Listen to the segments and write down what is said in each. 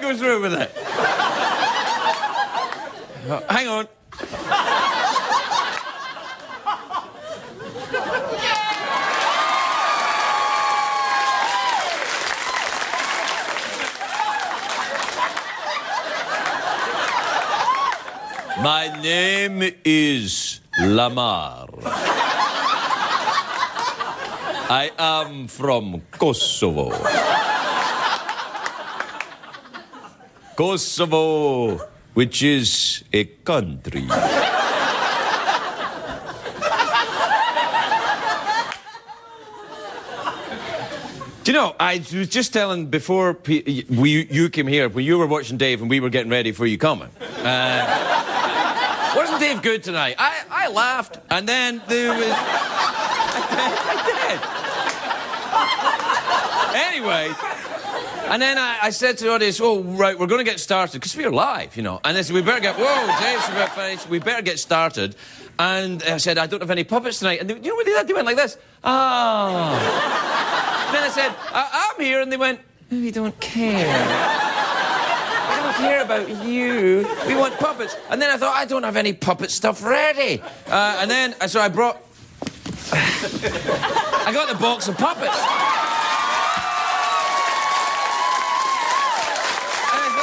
go through with it. Hang on. My name is Lamar. I am from Kosovo. Kosovo, which is a country. Do you know, I was just telling before you came here, when you were watching Dave and we were getting ready for you coming. Wasn't Dave good tonight? I laughed, and then there was... I did. Anyway, and then I said to the audience, oh, right, we're going to get started, because we are live, you know. And they said, we better get... Whoa, Dave's about finished. We better get started. And I said, I don't have any puppets tonight. And they, you know what they did? They went like this. Ah. Then I said, I'm here, and they went, oh, we don't care. We don't care about you. We want puppets. And then I thought, I don't have any puppet stuff ready. And then, so I brought... I got the box of puppets. And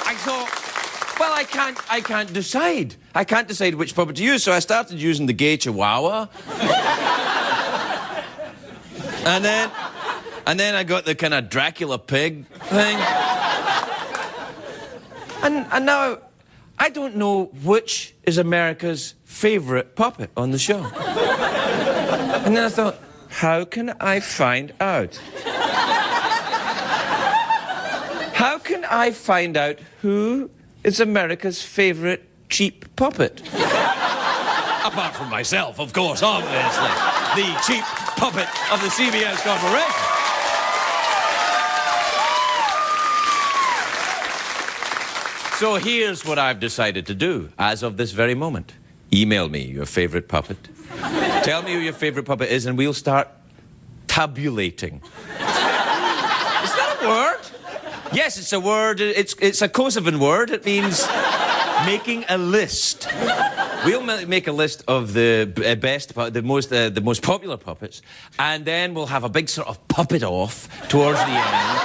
I thought, well, I can't decide. I can't decide which puppet to use, so I started using the gay chihuahua. And then I got the kind of Dracula pig thing. And now, I don't know which is America's favourite puppet on the show. And then I thought, how can I find out? How can I find out who is America's favourite cheap puppet? Apart from myself, of course, obviously. The cheap puppet of the CBS Corporation. So here's what I've decided to do as of this very moment. Email me your favourite puppet. Tell me who your favourite puppet is, and we'll start tabulating. Is that a word? Yes, it's a word. It's a Kosovan word. It means making a list. We'll make a list of the best, the most popular puppets, and then we'll have a big sort of puppet off towards the end.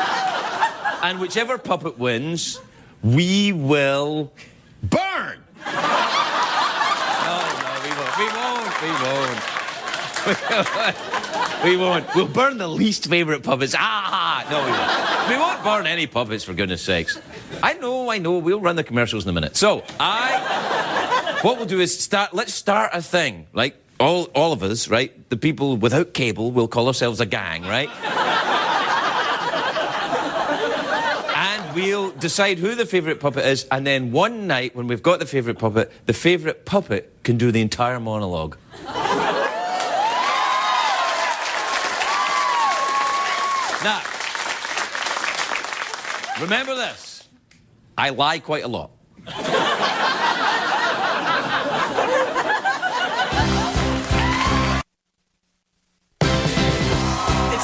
And whichever puppet wins, we will burn. No, we won't. We'll burn the least favourite puppets. Ah, no, we won't. We won't burn any puppets, for goodness sakes. I know. We'll run the commercials in a minute. So, what we'll do is let's start a thing. Like, all of us, right? The people without cable will call ourselves a gang, right? And we'll decide who the favourite puppet is, and then one night, when we've got the favourite puppet can do the entire monologue. Now, remember this. I lie quite a lot. It's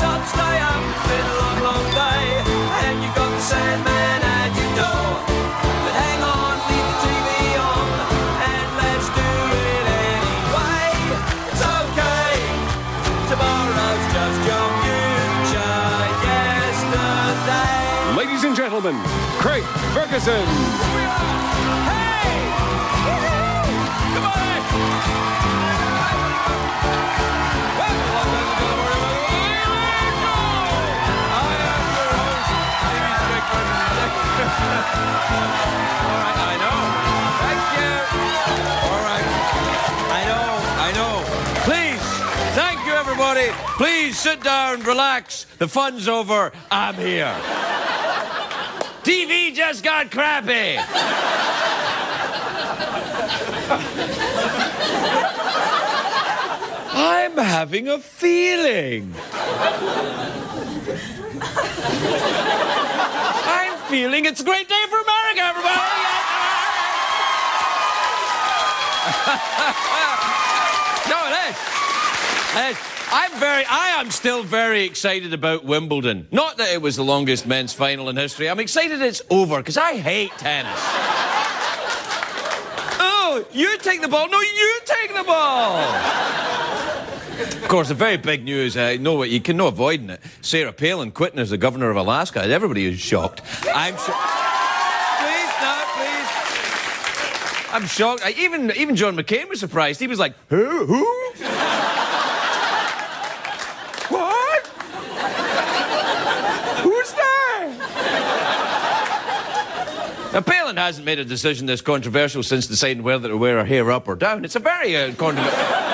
hard to stay up, it's been a long, long day, and you've got the Sandman at your door. But hang on, leave the TV on, and let's do it anyway. It's okay, tomorrow's just your future yesterday. Ladies and gentlemen, Craig Ferguson. Hey! Woo-hoo! Come on in! I know. Thank you. All right. I know. Please, thank you, everybody. Please sit down, relax. The fun's over. I'm here. TV just got crappy. I'm having a feeling. I'm feeling it's a great day for America, everybody. No, it is. I am still very excited about Wimbledon. Not that it was the longest men's final in history. I'm excited it's over, because I hate tennis. Oh, you take the ball. No, you take the ball. Of course, the very big news, you can no avoiding it. Sarah Palin quitting as the governor of Alaska. Everybody is shocked. I'm shocked. Please, no, please. I'm shocked. Even John McCain was surprised. He was like, who? What? Who's that? Now, Palin hasn't made a decision this controversial since deciding whether to wear her hair up or down. It's a very controversial...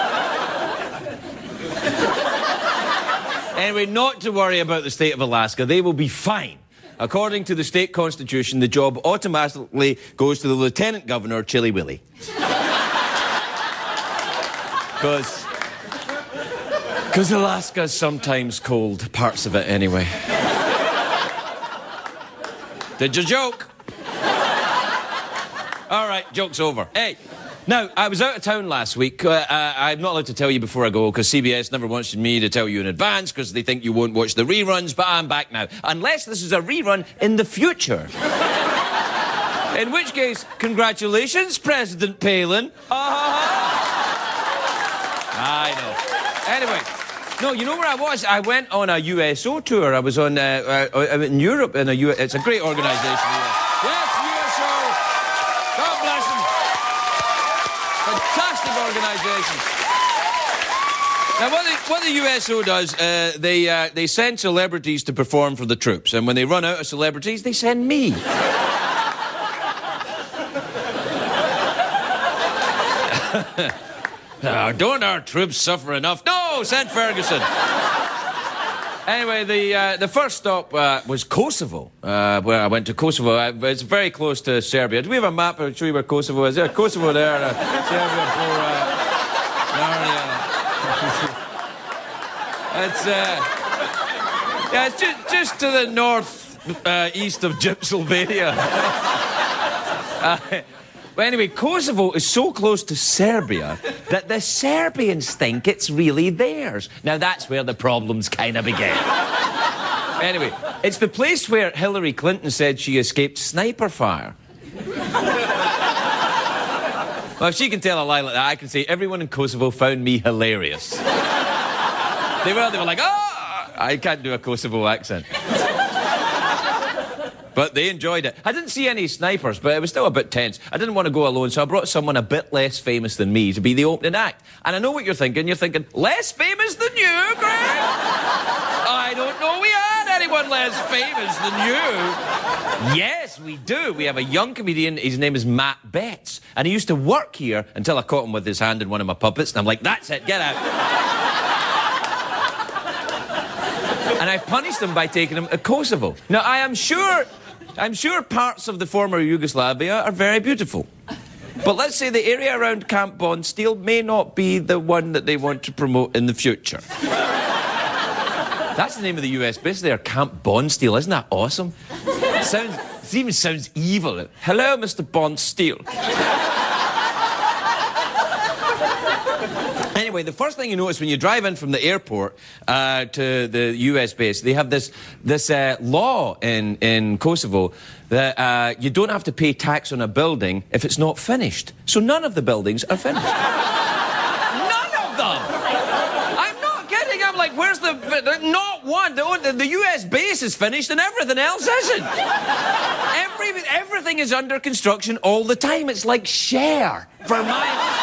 Anyway, not to worry about the state of Alaska. They will be fine. According to the state constitution, the job automatically goes to the lieutenant governor, Chilly Willy. Because Alaska's sometimes cold. Parts of it, anyway. Did you joke? All right, joke's over. Hey, now, I was out of town last week. I'm not allowed to tell you before I go, because CBS never wants me to tell you in advance, because they think you won't watch the reruns, but I'm back now. Unless this is a rerun in the future. In which case, congratulations, President Palin. I know. Anyway, no, you know where I was? I went on a USO tour. I was on in Europe. It's a great organisation. Yes, USO. God bless them. Fantastic organisation. Now, what the USO does, they send celebrities to perform for the troops, and when they run out of celebrities, they send me. Oh, don't our troops suffer enough? No, send Ferguson. Anyway, the first stop was Kosovo, where I went to Kosovo. It's very close to Serbia. Do we have a map? I'll show you where Kosovo is. Yeah, Kosovo there, Serbia, it's just to the north east of Gypsylvania. But anyway, Kosovo is so close to Serbia that the Serbians think it's really theirs. Now, that's where the problems kind of begin. Anyway, it's the place where Hillary Clinton said she escaped sniper fire. Well, if she can tell a lie like that, I can say everyone in Kosovo found me hilarious. They were like, oh! I can't do a Kosovo accent. But they enjoyed it. I didn't see any snipers, but it was still a bit tense. I didn't want to go alone, so I brought someone a bit less famous than me to be the opening act. And I know what you're thinking. You're thinking, less famous than you, Greg? I don't know we had anyone less famous than you. Yes, we do. We have a young comedian. His name is Matt Betts. And he used to work here until I caught him with his hand in one of my puppets. And I'm like, that's it, get out. And I punished him by taking him to Kosovo. Now, I'm sure parts of the former Yugoslavia are very beautiful. But let's say the area around Camp Bondsteel may not be the one that they want to promote in the future. That's the name of the US base there, Camp Bondsteel. Isn't that awesome? It even sounds evil. Hello, Mr. Bondsteel. Anyway, the first thing you notice when you drive in from the airport to the US base, they have this law in Kosovo that you don't have to pay tax on a building if it's not finished. So none of the buildings are finished. None of them! I'm not kidding. I'm like, where's not one. The US base is finished and everything else isn't. Everything is under construction all the time. It's like Cher for miles.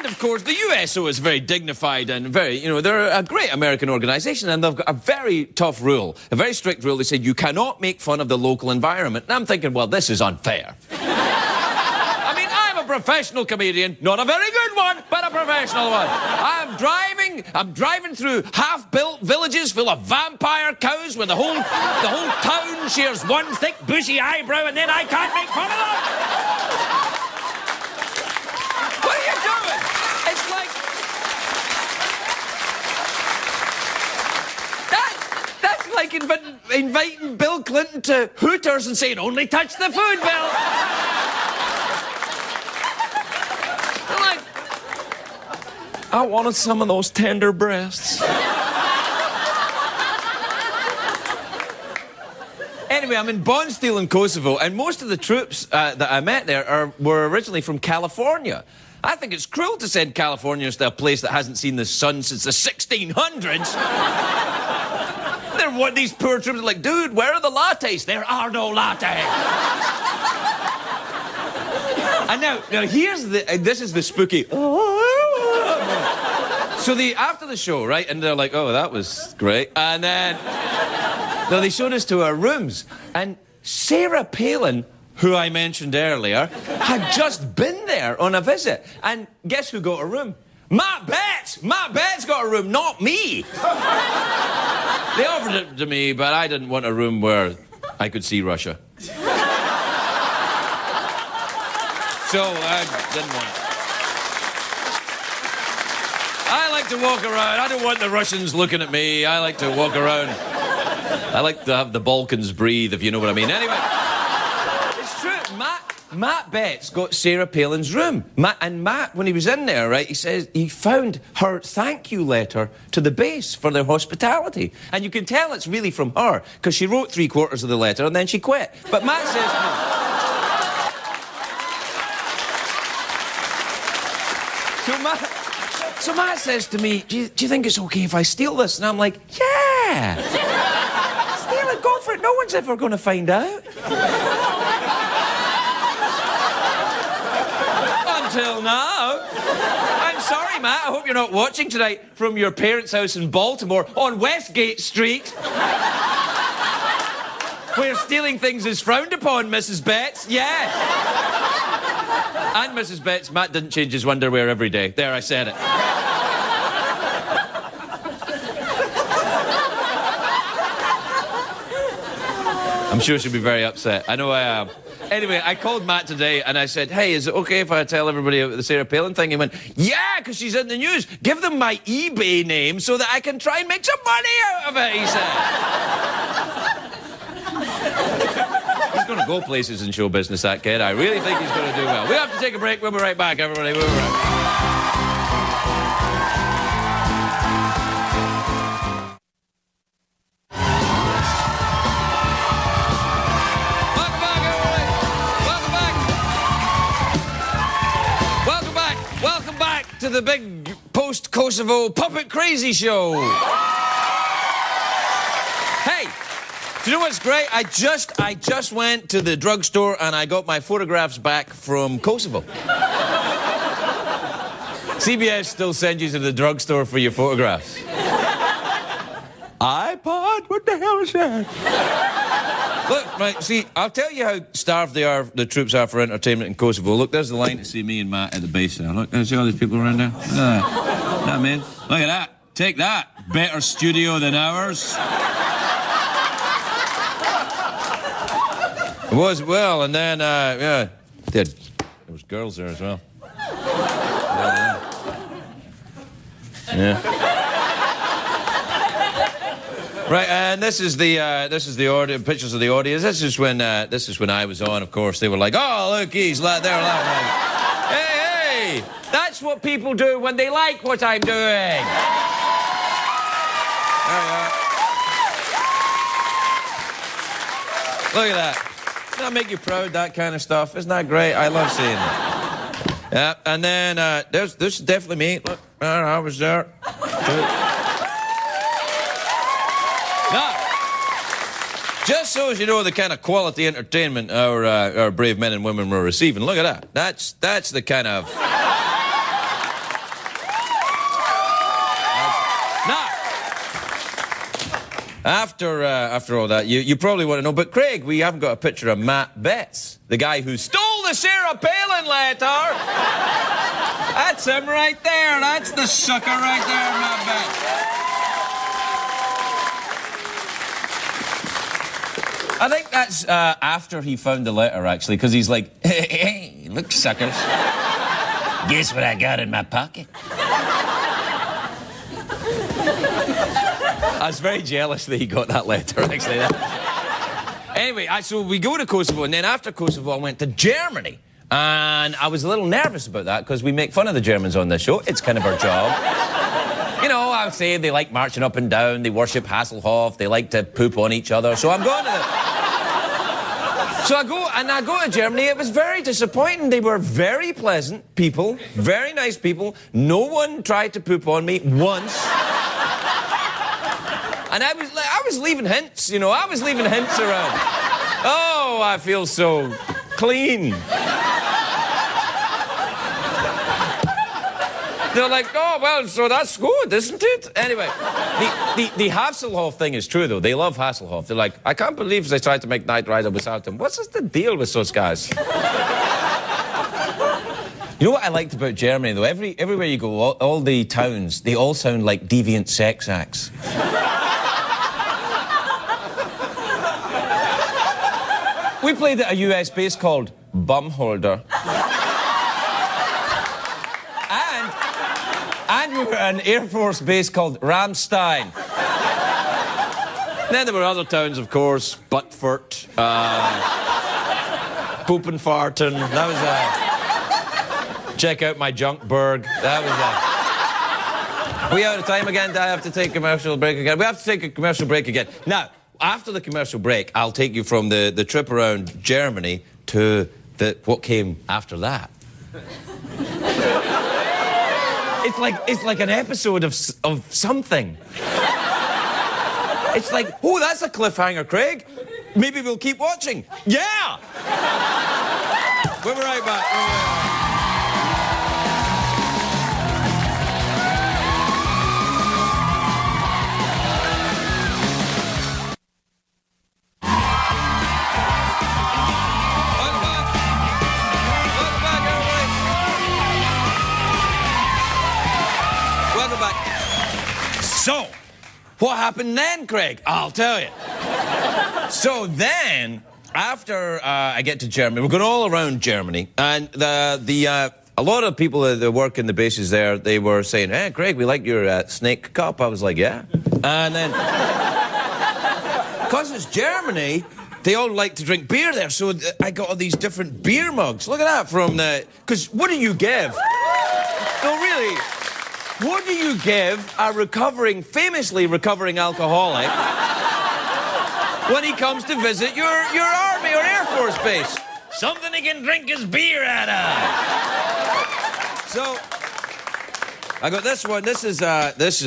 Of course, the USO is very dignified and they're a great American organisation, and they've got a very tough rule, a very strict rule. They said you cannot make fun of the local environment. And I'm thinking, well, this is unfair. I mean, I'm a professional comedian, not a very good one, but a professional one. I'm driving through half-built villages full of vampire cows where the whole town shares one thick, bushy eyebrow, and then I can't make fun of them. What are you doing? It's like... That's like inviting Bill Clinton to Hooters and saying, only touch the food, Bill. I wanted some of those tender breasts. Anyway, I'm in Bonsteel in Kosovo, and most of the troops that I met there were originally from California. I think it's cruel to send Californians to a place that hasn't seen the sun since the 1600s. These poor troops are like, dude, where are the lattes? There are no lattes. And now here's this is the spooky. So after the show, right, and they're like, oh, that was great. And then they showed us to our rooms, and Sarah Palin, who I mentioned earlier, had just been there on a visit. And guess who got a room? Matt Betts! Matt Betts got a room, not me. They offered it to me, but I didn't want a room where I could see Russia. So I didn't want it. I like to walk around. I don't want the Russians looking at me. I like to walk around. I like to have the Balkans breathe, if you know what I mean. Anyway, it's true. Matt Betts got Sarah Palin's room. Matt, when he was in there, right, he says he found her thank you letter to the base for their hospitality. And you can tell it's really from her, because she wrote 3/4 of the letter and then she quit. But Matt says... So Matt says to me, do you think it's okay if I steal this? And I'm like, yeah! Steal it, go for it. No one's ever going to find out. Until now. I'm sorry, Matt. I hope you're not watching tonight from your parents' house in Baltimore on Westgate Street. Where stealing things is frowned upon, Mrs. Betts. Yeah. And Mrs. Betts, Matt didn't change his underwear every day. There, I said it. I'm sure she'll be very upset. I know I am. Anyway, I called Matt today and I said, hey, is it okay if I tell everybody about the Sarah Palin thing? He went, yeah, because she's in the news. Give them my eBay name so that I can try and make some money out of it, he said. He's going to go places in show business, that kid. I really think he's going to do well. We have to take a break. We'll be right back, everybody. We'll be right back. To the big post-Kosovo Puppet Crazy Show. Hey, do you know what's great? I just went to the drugstore and I got my photographs back from Kosovo. CBS still sends you to the drugstore for your photographs. iPod? What the hell is that? Look, right, see, I'll tell you how starved the troops are for entertainment in Kosovo. Look, there's the line to see me and Matt at the base there. Look, see all these people around there? Look at that. Yeah, man. Look at that. Take that. Better studio than ours. It was, well, and then, yeah, there was girls there as well. Yeah. Right, and this is the pictures of the audience. This is when I was on. Of course, they were like, "Oh, look, he's they're laughing." Hey, that's what people do when they like what I'm doing. There you are. Look at that. Doesn't that make you proud? That kind of stuff. Isn't that great? I love seeing it. Yeah, and then this is definitely me. Look, I was there. Now, just so as you know the kind of quality entertainment our brave men and women were receiving, look at that. That's the kind of... Now, after all that, you probably want to know, but Craig, we haven't got a picture of Matt Betts, the guy who stole the Sarah Palin letter. That's him right there. That's the sucker right there, Matt Betts. I think that's after he found the letter, actually, because he's like, hey, look, suckers. Guess what I got in my pocket? I was very jealous that he got that letter, actually. Anyway, so we go to Kosovo, and then after Kosovo, I went to Germany. And I was a little nervous about that because we make fun of the Germans on this show. It's kind of our job. You know, I would say they like marching up and down, they worship Hasselhoff, they like to poop on each other. So I'm going to... So I go to Germany. It was very disappointing. They were very pleasant people, very nice people. No one tried to poop on me once. And I was leaving hints, you know, I was leaving hints around. Oh, I feel so clean. They're like, oh, well, so that's good, isn't it? Anyway, the Hasselhoff thing is true, though. They love Hasselhoff. They're like, I can't believe they tried to make Knight Rider without him. What's the deal with those guys? You know what I liked about Germany, though? Everywhere you go, all the towns, they all sound like deviant sex acts. We played at a US base called Bumholder. And we were at an Air Force base called Ramstein. Then there were other towns, of course, Buttfort, Poepenfarten. That was check out my Junkberg. That was we out of time again? Do I have to take a commercial break again? We have to take a commercial break again. Now, after the commercial break, I'll take you from the trip around Germany to what came after that. It's like an episode of something. It's like, oh, that's a cliffhanger, Craig. Maybe we'll keep watching. Yeah! We'll be right back. So, what happened then, Craig? I'll tell you. So then, after I get to Germany, we're going all around Germany, and a lot of people that work in the bases there, they were saying, hey, Craig, we like your snake cup. I was like, yeah. And then, because it's Germany, they all like to drink beer there, so I got all these different beer mugs. Look at that from the... Because what do you give? No, really... What do you give a famously recovering alcoholic when he comes to visit your army or Air Force base? Something he can drink his beer out of. So, I got this one. This is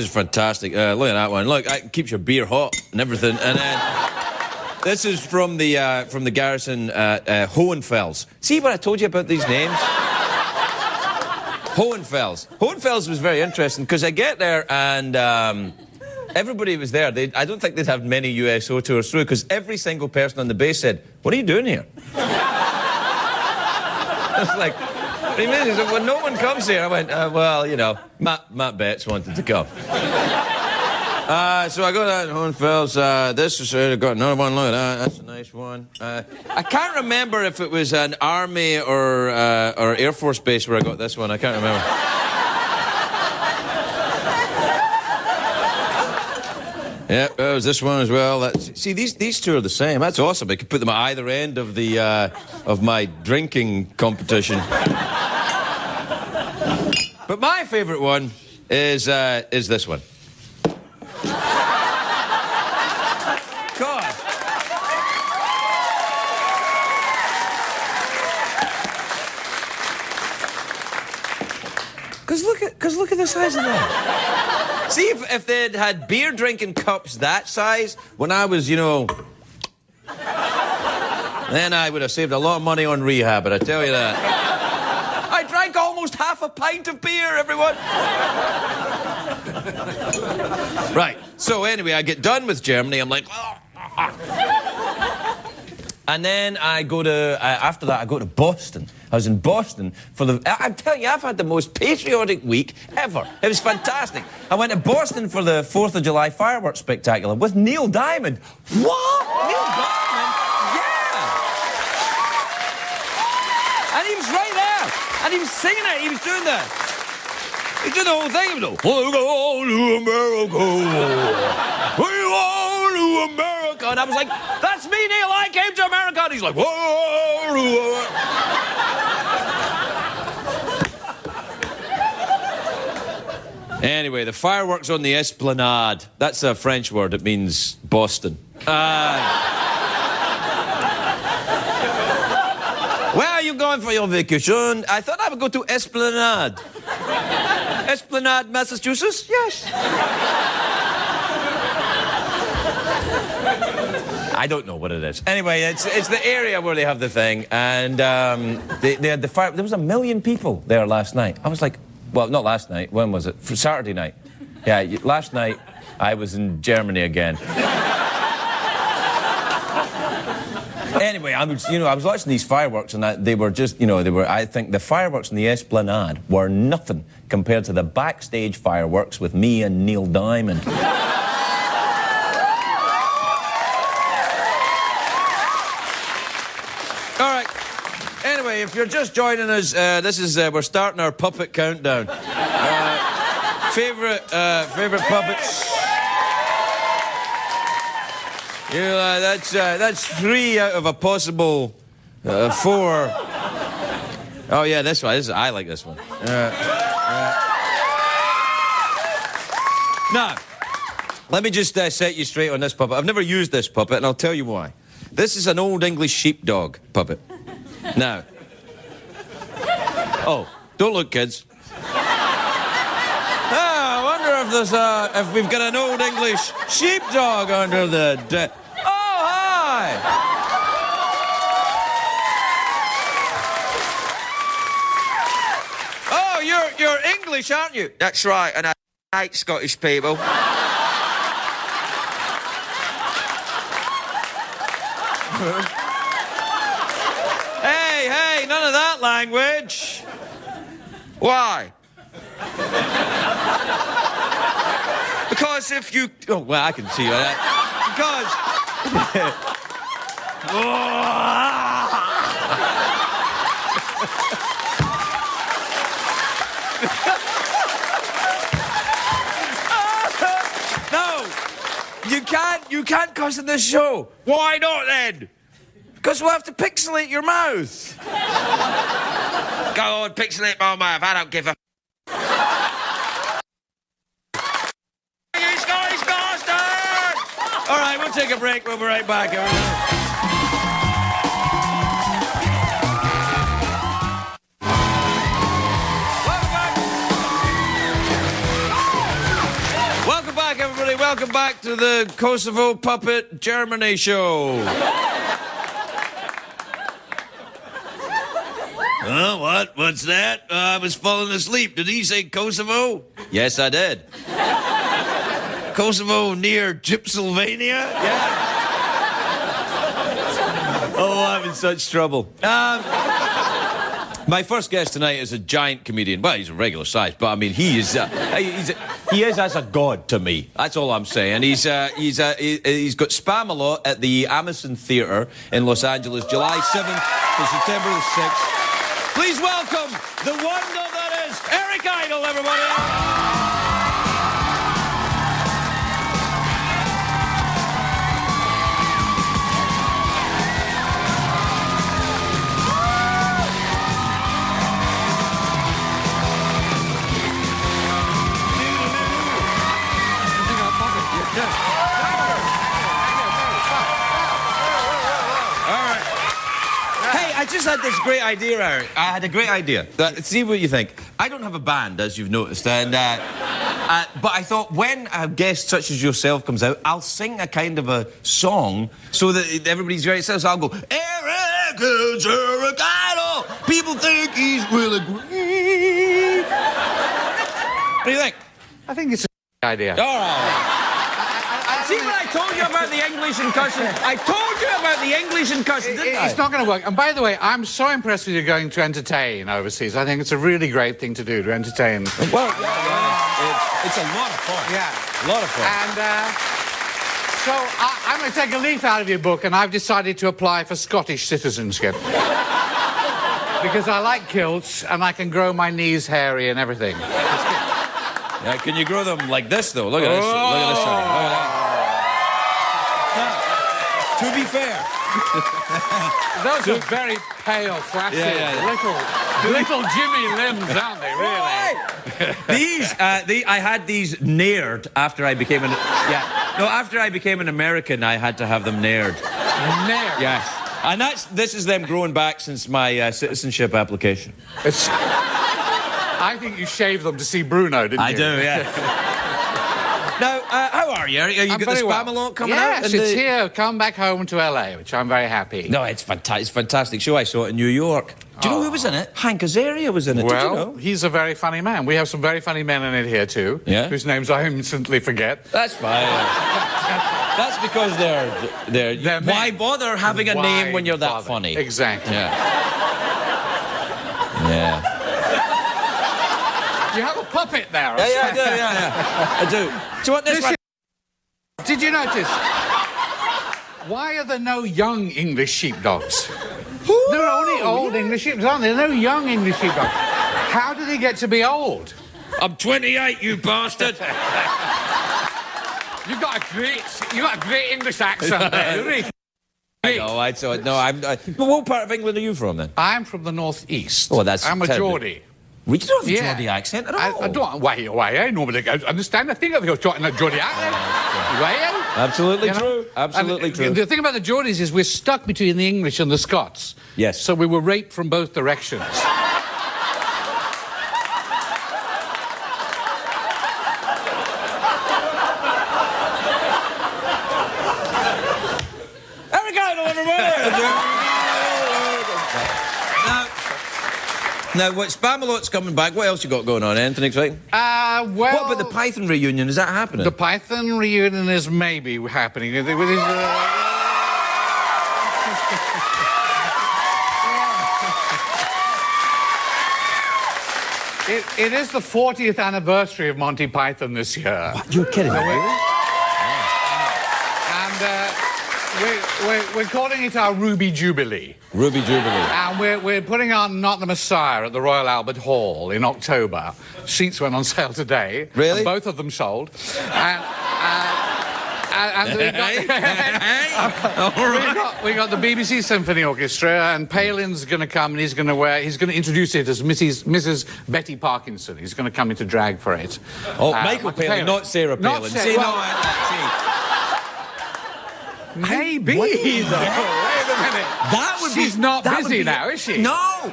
fantastic. Look at that one. Look, it keeps your beer hot and everything. And then this is from the garrison Hohenfels. See what I told you about these names? Hohenfels. Hohenfels was very interesting because I get there and everybody was there. I don't think they'd have many USO tours through because every single person on the base said, what are you doing here? I was like, what do you mean? He said, well, no one comes here. I went, well, you know, Matt Betts wanted to come. So I go to Hohenfels. This is I got another one. Look at that. That's a nice one. I can't remember if it was an army or Air Force base where I got this one. I can't remember. Yeah, it was this one as well. See, these two are the same. That's awesome. I could put them at either end of the of my drinking competition. But my favourite one is this one. God. Because look at the size of that. See, if they'd had beer drinking cups that size when I was, you know, then I would have saved a lot of money on rehab, but I tell you that. I drank almost half a pint of beer, everyone. Right, so anyway, I get done with Germany, I'm like... And then I go to, after that, I go to Boston. I was in Boston for I'm telling you, I've had the most patriotic week ever. It was fantastic. I went to Boston for the 4th of July fireworks spectacular with Neil Diamond. What? Neil Diamond? Yeah! And he was right there. And he was singing it. He was doing that. He did the whole thing. He was like, we'll go to America. We want to America. And I was like, that's me, Neil. I came to America. And he's like, whoa. Anyway, the fireworks on the Esplanade. That's a French word. It means Boston. Where are you going for your vacation? I thought I would go to Esplanade. Esplanade, Massachusetts? Yes. I don't know what it is. Anyway, it's the area where they have the thing, and they had the fire. There was 1 million people there last night. I was like, well, not last night. When was it? For Saturday night. Yeah, last night I was in Germany again. Anyway, I was watching these fireworks, and they were just, I think the fireworks in the Esplanade were nothing compared to the backstage fireworks with me and Neil Diamond. All right. Anyway, if you're just joining us, we're starting our puppet countdown. Favorite puppets? That's 3 out of a possible 4. Oh yeah, this one. I like this one. Now, let me just set you straight on this puppet. I've never used this puppet, and I'll tell you why. This is an Old English sheepdog puppet. Now. Oh, don't look, kids. I wonder if we've got an Old English sheepdog under the deck. Oh, hi! Oh, you're English, aren't you? That's right, and I hate Scottish people. Hey, none of that language. Why? Because if you... Oh, well, I can see that. Because... No! You can't cuss in this show. Why not, then? Because we'll have to pixelate your mouth. Go on, pixelate my mouth. I don't give a... You Scottish bastard! All right, we'll take a break. We'll be right back. Welcome back, everybody. Welcome back to the Kosovo Puppet Germany show. What? What's that? I was falling asleep. Did he say Kosovo? Yes, I did. Kosovo near Gypsylvania? Yeah. Oh, I'm in such trouble. My first guest tonight is a giant comedian. Well, he's a regular size, but I mean, he is as a god to me. That's all I'm saying. He's got Spam-A-Lot at the Masterson Theatre in Los Angeles, July 7th to September the 6th. Please welcome the wonder that is Eric Idle, everybody. I just had this great idea, Eric. I had a great idea. See what you think. I don't have a band, as you've noticed, and but I thought when a guest such as yourself comes out, I'll sing a kind of a song so that everybody's very excited. So I'll go, Eric is Eric Idle. People think he's really great. What do you think? I think it's a idea. All right. See what I told you about the English and cussing? I told you about the English and cussing, didn't I? It's not going to work. And by the way, I'm so impressed with you going to entertain overseas. I think it's a really great thing to do, to entertain. Well, it's a lot of fun. Yeah. A lot of fun. And so I'm going to take a leaf out of your book, and I've decided to apply for Scottish citizenship. Because I like kilts, and I can grow my knees hairy and everything. Yeah, can you grow them like this, though? Look at this. Look at this. Look at that. To be fair. Those are very pale, flaccid, little Jimmy limbs, aren't they, really? These, I had these nared after I became an... Yeah. No, after I became an American, I had to have them nared. Nared? Yes. And this is them growing back since my citizenship application. I think you shaved them to see Bruno, didn't you? I do, yeah. Now, how are you, Eric? Are you got the Spamalot coming out? Yes, it's here. Come back home to LA, which I'm very happy. No, it's fantastic show. I saw it in New York. Do you know who was in it? Hank Azaria was in it. Well, did you know? He's a very funny man. We have some very funny men in it here, too. Yeah? Whose names I instantly forget. That's fine. That's because they're why bother having a name when you're that funny? Exactly. Yeah. Yeah. You have a puppet there. Yeah, I do, I do. Do you want this one? Did you notice? Why are there no young English sheepdogs? There are only old English sheepdogs, aren't there? There are no young English sheepdogs. How do they get to be old? I'm 28, you bastard. You've got a great English accent there, really. I know, I saw it. No, but what part of England are you from, then? I'm from the northeast. Oh, that's I'm a terrible. Geordie. We don't have a Geordie accent at all. I don't. Why? I nobody understand a thing of your talking a Geordie accent. Why? Absolutely true. Absolutely true. The thing about the Geordies is we're stuck between the English and the Scots. Yes. So we were raped from both directions. Now, what Spamalot's coming back? What else you got going on? Anything exciting? Well... What about the Python reunion? Is that happening? The Python reunion is maybe happening. It is the 40th anniversary of Monty Python this year. What? You're kidding me? And we're calling it our Ruby Jubilee. Ruby Jubilee. And we're putting on Not the Messiah at the Royal Albert Hall in October. Seats went on sale today. Really? And both of them sold. And we got the BBC Symphony Orchestra, and Palin's going to come, and he's going to introduce it as Mrs. Betty Parkinson. He's going to come into drag for it. Oh, Michael Palin, not Sarah Palin. Maybe, though. Wait a minute. She's not busy now, is she? No, and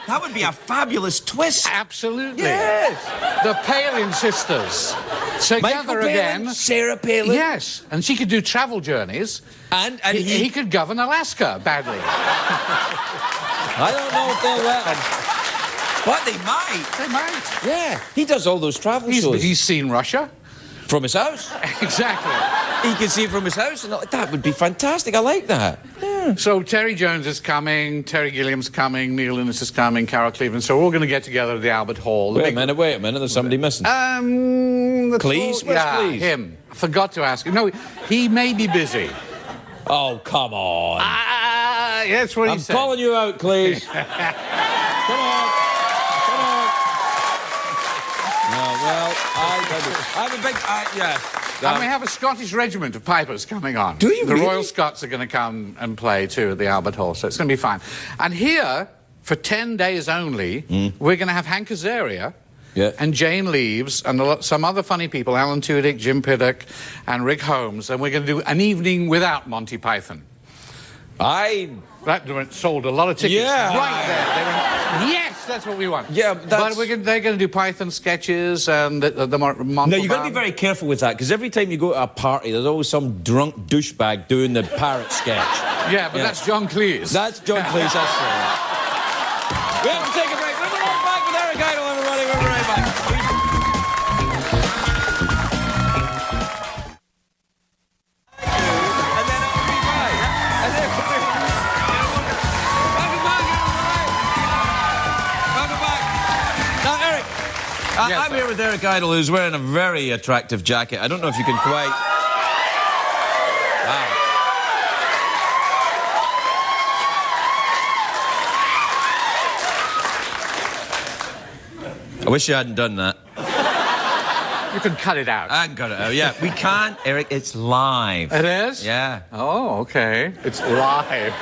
that would be a fabulous twist. Absolutely. Yes. The Palin sisters together again. Sarah Palin. Yes, and she could do travel journeys. And he could govern Alaska badly. I don't know if they'll let him. But they might. They might. Yeah. He does all those travel shows. He's seen Russia. From his house. Exactly. He can see it from his house, and that would be fantastic. I like that. Yeah. So Terry Jones is coming, Terry Gilliam's coming, Neil Innes is coming, Carol Cleveland. So we're all going to get together at the Albert Hall. Wait a minute. There's somebody missing. Cleese? Where's Cleese? Him. I forgot to ask him. No, he may be busy. Oh, come on. Yeah, that's what he said. I'm calling you out, Cleese. Come on. No, well, I have a big... yeah. And we have a Scottish regiment of pipers coming on. Do you The really? Royal Scots are going to come and play, too, at the Albert Hall, so it's going to be fine. And here, for 10 days only, we're going to have Hank Azaria and Jane Leaves and some other funny people, Alan Tudyk, Jim Piddock, and Rick Holmes, and we're going to do an evening without Monty Python. That sold a lot of tickets right there. They went, yes, that's what we want. Yeah, but they're going to do Python sketches and the Monty. No, you've got to be very careful with that, because every time you go to a party, there's always some drunk douchebag doing the parrot sketch. Yeah, but that's John Cleese. That's John Cleese, that's right. We have to take a break. We'll be right back with Eric Idle, everybody. We'll be right back. I'm here with Eric Idle, who's wearing a very attractive jacket. I don't know if you can quite... Wow. I wish you hadn't done that. You can cut it out. I can cut it out, yeah. We can't, Eric, it's live. It is? Yeah. Oh, okay. It's live.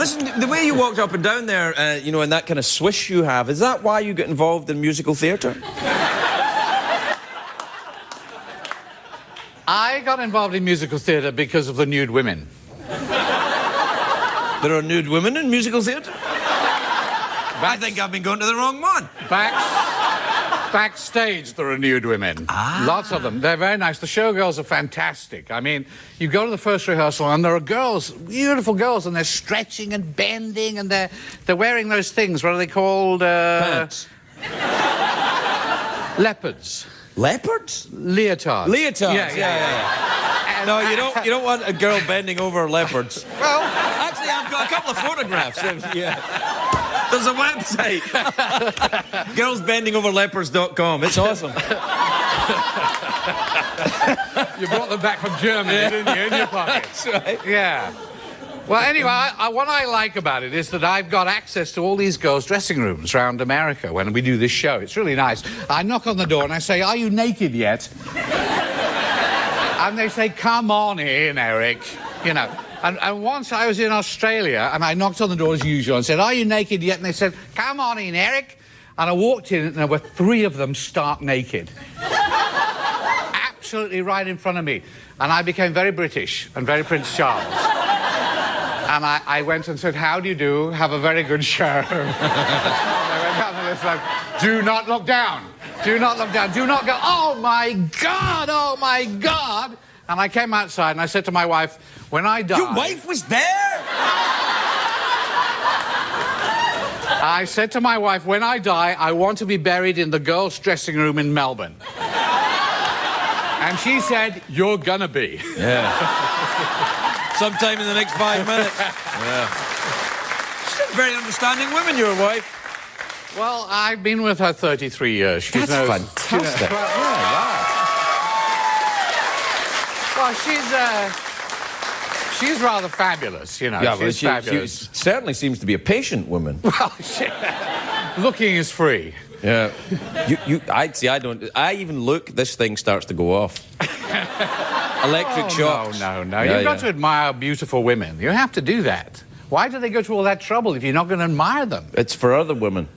Listen, the way you walked up and down there, you know, and that kind of swish you have, is that why you get involved in musical theatre? I got involved in musical theatre because of the nude women. There are nude women in musical theatre? I think I've been going to the wrong one. Backstage, there are nude women. Lots of them. They're very nice. The showgirls are fantastic. I mean, you go to the first rehearsal and there are girls, beautiful girls, and they're stretching and bending, and they're wearing those things. What are they called? Pants. Leopards. Leopards? Leotards. Leotards. Yeah. No, you don't want a girl bending over leopards. Well, actually, I've got a couple of photographs. Yeah. There's a website. Girlsbendingoverleopards.com. It's awesome. You brought them back from Germany, didn't you, in your pocket? That's right. Yeah. Well, anyway, what I like about it is that I've got access to all these girls' dressing rooms around America when we do this show. It's really nice. I knock on the door and I say, "Are you naked yet?" And they say, "Come on in, Eric." You know. And once I was in Australia and I knocked on the door as usual and said, "Are you naked yet?" And they said, "Come on in, Eric." And I walked in and there were 3 of them stark naked. Absolutely right in front of me. And I became very British and very Prince Charles. And I went and said, "How do you do? Have a very good show." And they went down and they said, "Do not look down. Do not look down. Do not go, oh my God, oh my God." And I came outside and I said to my wife, "When I die..." Your wife was there? I said to my wife, "When I die, I want to be buried in the girls' dressing room in Melbourne." And she said, "You're gonna be." Yeah. Sometime in the next 5 minutes. Yeah. She's a very understanding woman, your wife. Well, I've been with her 33 years. She That's knows, fantastic. Well, yeah, wow. Well, she's rather fabulous, you know. Yeah, she's fabulous. She certainly seems to be a patient woman. Well, looking is free. Yeah. I even look, this thing starts to go off. Electric shocks. No. Yeah, You've got to admire beautiful women. You have to do that. Why do they go to all that trouble if you're not going to admire them? It's for other women.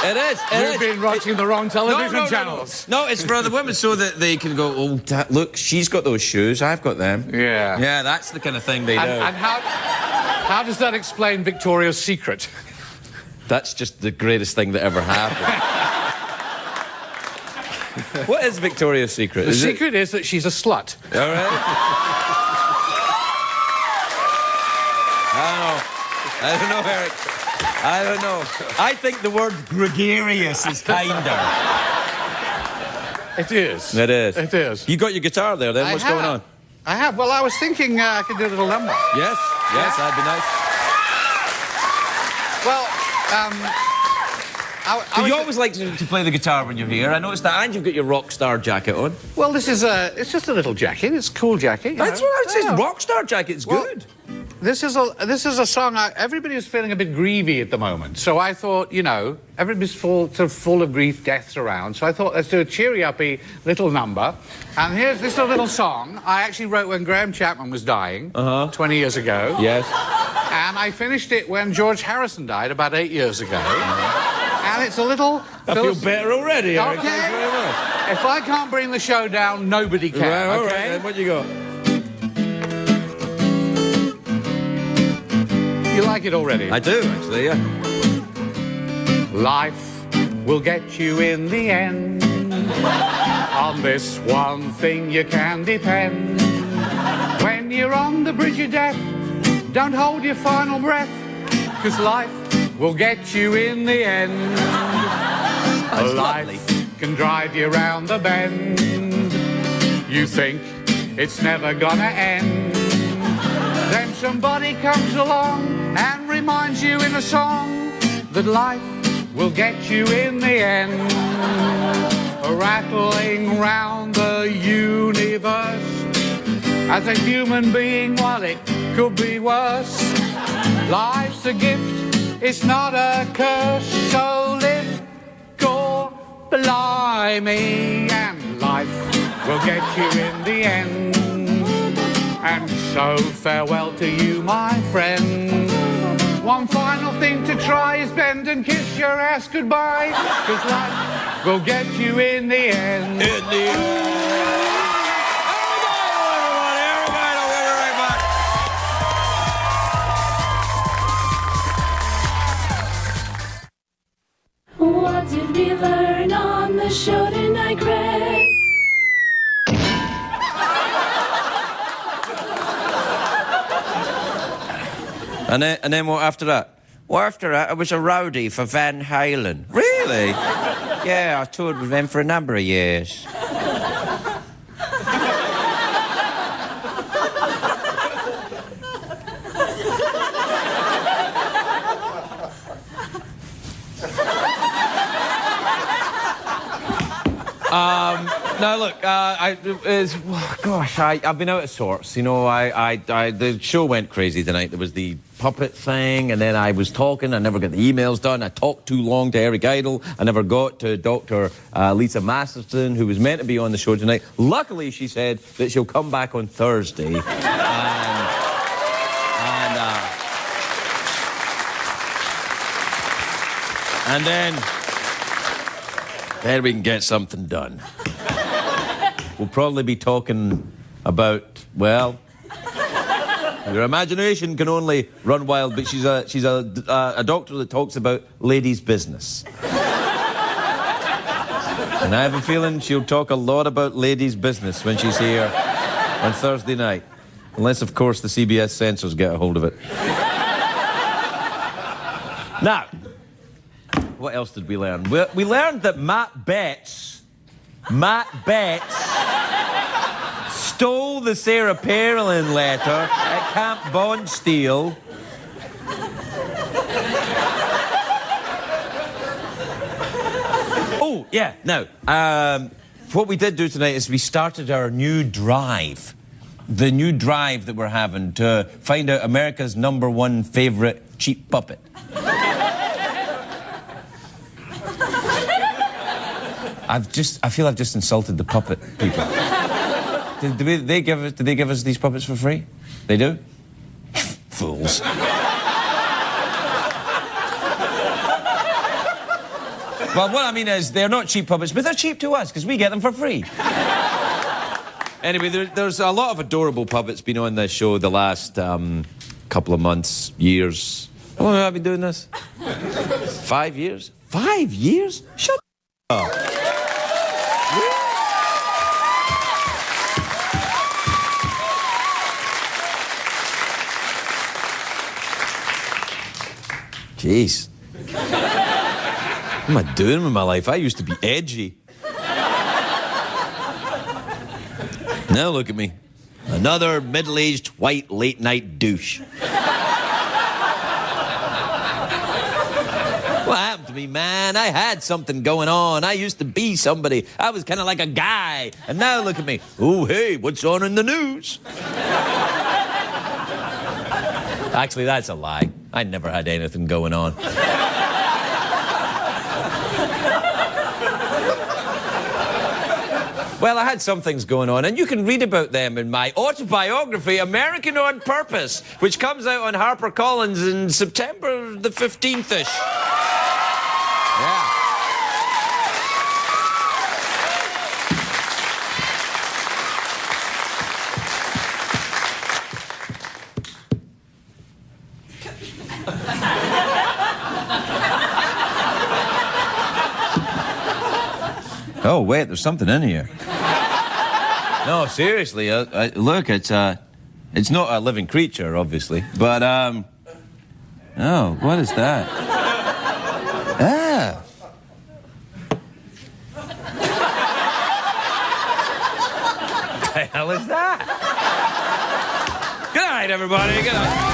It is. You've been watching the wrong television channels. No, it's for other women so that they can go, "Oh, look, she's got those shoes, I've got them." Yeah. Yeah, that's the kind of thing they do. And how does that explain Victoria's Secret? That's just the greatest thing that ever happened. What is Victoria's Secret? The secret is that she's a slut. All right. I don't know, Eric. I don't know. I think the word gregarious is kinder. It is. It is. It is. You got your guitar there, then? What's going on? I have. Well, I was thinking I could do a little number. Yes, that'd be nice. Well, You always like to play the guitar when you're here. I noticed that, and you've got your rock star jacket on. Well, it's just a little jacket. It's a cool jacket. That's what I said. Rock star jacket. It's good. This is a song. Everybody is feeling a bit grievy at the moment, so I thought, you know, everybody's full of grief, deaths around. So I thought, let's do a cheery uppy little number. And here's this little song I actually wrote when Graham Chapman was dying 20 years ago. Yes. And I finished it when George Harrison died about 8 years ago. And it's a little... I feel better already, Eric. Okay. Thanks very much. If I can't bring the show down, nobody can. Right, all okay? right, then what you got? You like it already? I do, actually, yeah. Life will get you in the end. On this one thing you can depend. When you're on the bridge of death, don't hold your final breath, 'cause life will get you in the end. Life can drive you round the bend. You think it's never gonna end. Then somebody comes along and reminds you in a song that life will get you in the end. Rattling round the universe. As a human being, well, it could be worse. Life's a gift, it's not a curse. So live, go, blimey, and life will get you in the end. And So farewell to you, my friend. One final thing to try is bend and kiss your ass goodbye, 'cause life will get you in the end. In the end. What did we learn on the show tonight, Greg? And then what after that? Well, after that, I was a roadie for Van Halen. Really? Yeah, I toured with them for a number of years. Now look, I've been out of sorts. You know, the show went crazy tonight. There was the puppet thing, and then I was talking. I never got the emails done. I talked too long to Eric Idle. I never got to Dr. Lisa Masterson, who was meant to be on the show tonight. Luckily, she said that she'll come back on Thursday. And then we can get something done. We'll probably be talking about, well, your imagination can only run wild, but she's a doctor that talks about ladies' business. And I have a feeling she'll talk a lot about ladies' business when she's here on Thursday night. Unless, of course, the CBS censors get a hold of it. Now, what else did we learn? We learned that Matt Betts stole the Sarah Palin letter at Camp Bondsteel. Oh, yeah, now, what we did do tonight is we started our new drive. The new drive that we're having to find out America's #1 favourite cheap puppet. I feel I've just insulted the puppet people. Did they give us these puppets for free? They do? Fools. Well, what I mean is, they're not cheap puppets, but they're cheap to us, because we get them for free. Anyway, there's a lot of adorable puppets been on this show the last couple of months, years. How long have I been doing this? 5 years? 5 years? Shut up. Jeez. What am I doing with my life? I used to be edgy. Now look at me. Another middle-aged, white, late-night douche. What happened to me, man? I had something going on. I used to be somebody. I was kind of like a guy. And now look at me. Oh, hey, what's on in the news? Actually, that's a lie. I never had anything going on. Well, I had some things going on, and you can read about them in my autobiography, American on Purpose, which comes out on HarperCollins in September the 15th-ish. Yeah. Oh, wait, there's something in here. No, seriously, look, it's not a living creature, obviously, but, oh, what is that? Ah. What the hell is that? Good night, everybody, good night.